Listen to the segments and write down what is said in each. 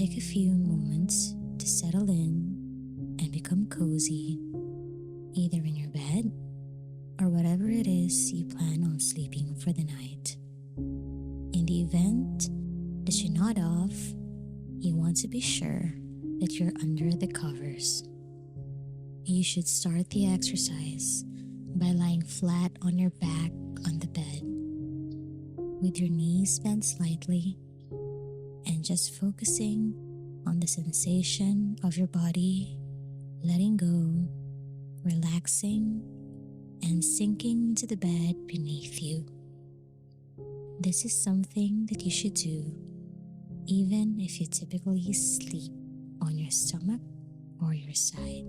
take a few moments to settle in and become cozy, either in your bed or whatever it is you plan on sleeping for the night. In the event that you nod off, you want to be sure that you're under the covers. You should start the exercise by lying flat on your back on the bed, with your knees bent slightly, and just focusing on the sensation of your body, letting go, relaxing, and sinking into the bed beneath you. This is something that you should do even if you typically sleep on your stomach or your side.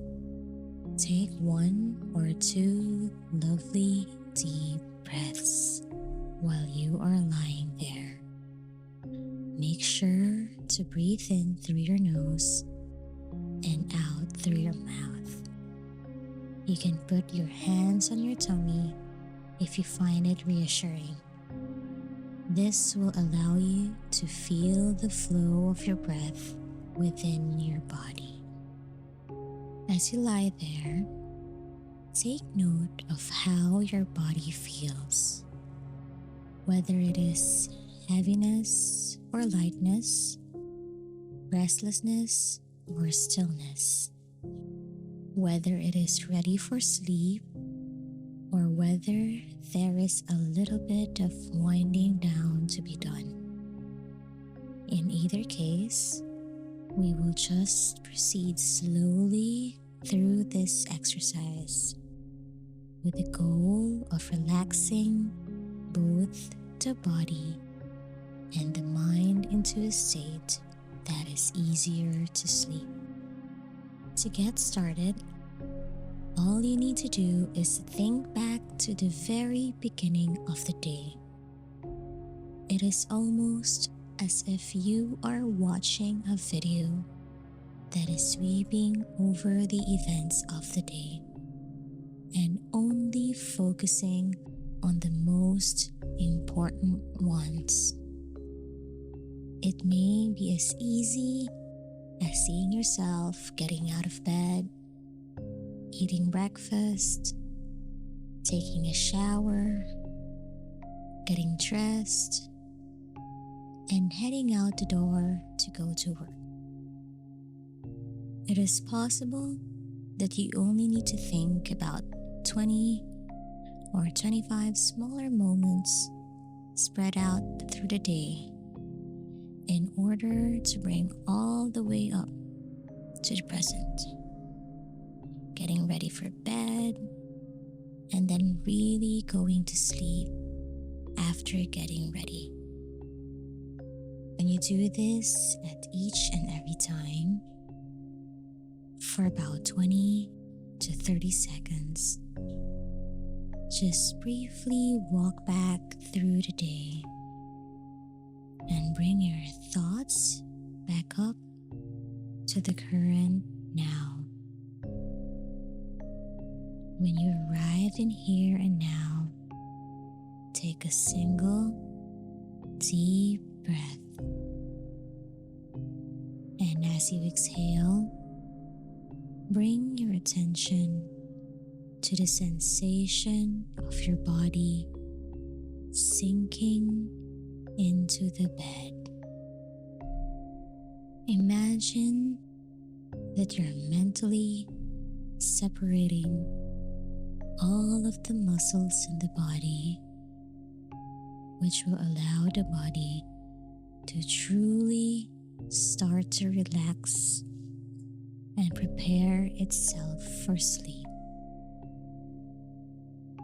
Take 1 or 2 lovely deep breaths while you are lying there. Make sure to breathe in through your nose and out through your mouth. You can put your hands on your tummy if you find it reassuring. This will allow you to feel the flow of your breath within your body. As you lie there, take note of how your body feels, whether it is heaviness or lightness, restlessness or stillness, whether it is ready for sleep or whether there is a little bit of winding down to be done. In either case, we will just proceed slowly through this exercise with the goal of relaxing both the body and the mind into a state that is easier to sleep. To get started, all you need to do is think back to the very beginning of the day. It is almost as if you are watching a video that is sweeping over the events of the day and only focusing on the most important ones. It may be as easy as seeing yourself getting out of bed, eating breakfast, taking a shower, getting dressed, and heading out the door to go to work. It is possible that you only need to think about 20 or 25 smaller moments spread out through the day in order to bring all the way up to the present. Getting ready for bed, and then really going to sleep after getting ready. When you do this at each and every time for about 20 to 30 seconds, just briefly walk back through the day and bring your thoughts back up to the current now. When you arrive in here and now, take a single deep breath. And as you exhale, bring your attention to the sensation of your body sinking into the bed. Imagine that you're mentally separating all of the muscles in the body, which will allow the body to truly start to relax and prepare itself for sleep.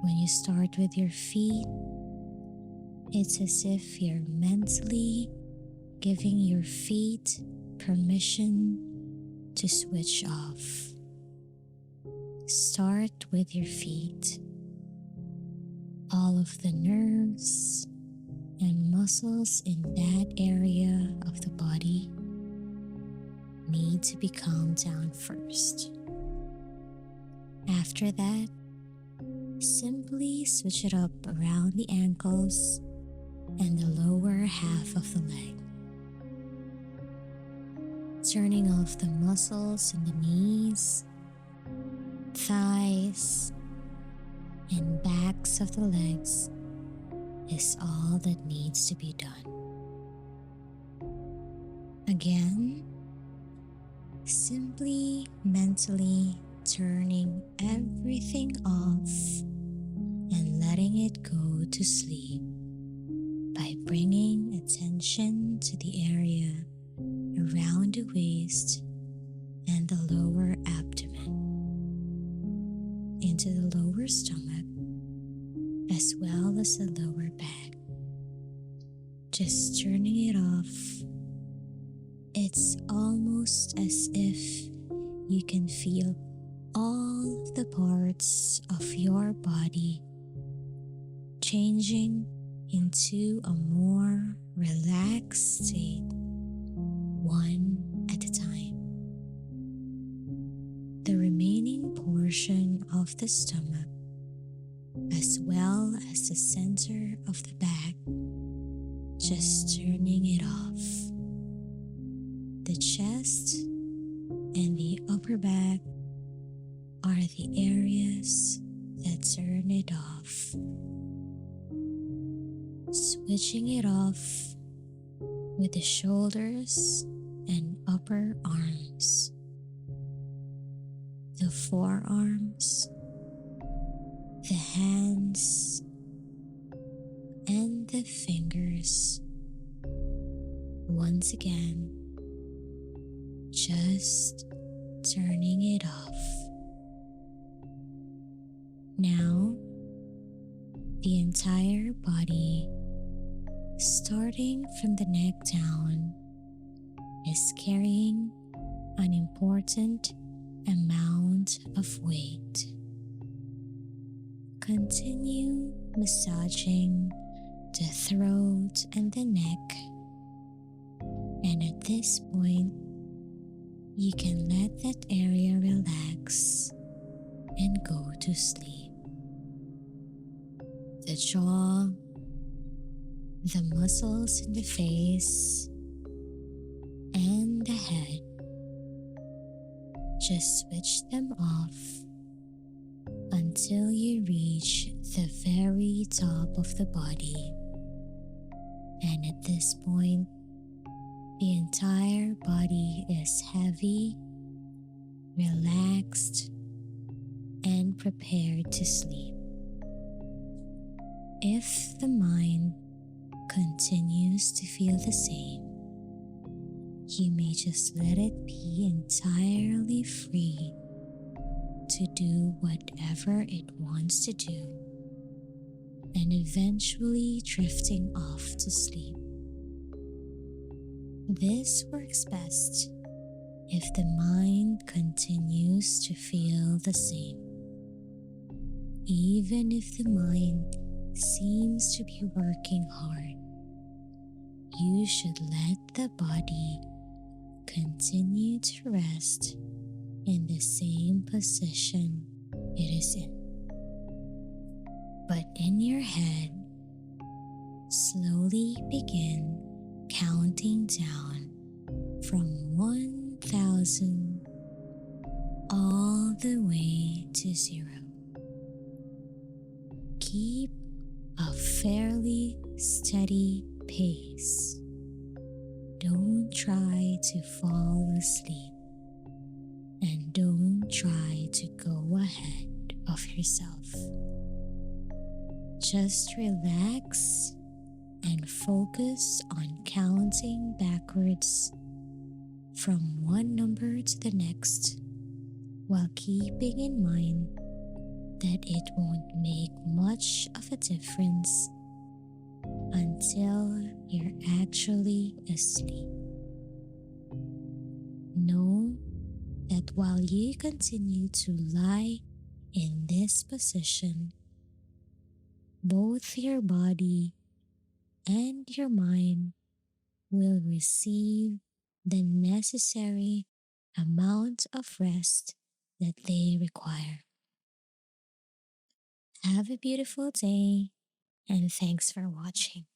When you start with your feet, it's as if you're mentally giving your feet permission to switch off. Start with your feet. All of the nerves and muscles in that area of the body need to be calmed down first. After that, simply switch it up around the ankles and the lower half of the leg. turning off the muscles in the knees, thighs, and backs of the legs is all that needs to be done. Again, simply mentally turning everything off and letting it go to sleep by bringing attention to the area around the waist and the lower abdomen, into the lower stomach, as well as the lower back. Just turning it off. It's almost as if you can feel all of the parts of your body changing into a more relaxed state, one at a time. The remaining portion of the stomach, as well as the center of the back, just turning it off. The chest and the upper back are the areas that turn it off. Switching it off with the shoulders and upper arms, the forearms, the hands, and the fingers. Once again, just turning it off. Now, the entire body, starting from the neck down, is carrying an important amount of weight. Continue massaging the throat and the neck, and at this point, you can let that area relax and go to sleep. The jaw, the muscles in the face, and the head, just switch them off until you reach the very top of the body. And at this point, the entire body is heavy, relaxed, and prepared to sleep. If the mind continues to feel the same, you may just let it be entirely free to do whatever it wants to do, and eventually drifting off to sleep. This works best if the mind continues to feel the same. Even if the mind seems to be working hard, you should let the body continue to rest in the same position it is in. But in your head, slowly begin counting down from 1,000 all the way to 0. Keep a fairly steady pace. Don't try to fall asleep, and don't try to go ahead of yourself. Just relax and focus on counting backwards from one number to the next, while keeping in mind that it won't make much of a difference until you're actually asleep. Know that while you continue to lie in this position, both your body and your mind will receive the necessary amount of rest that they require. Have a beautiful day, and thanks for watching.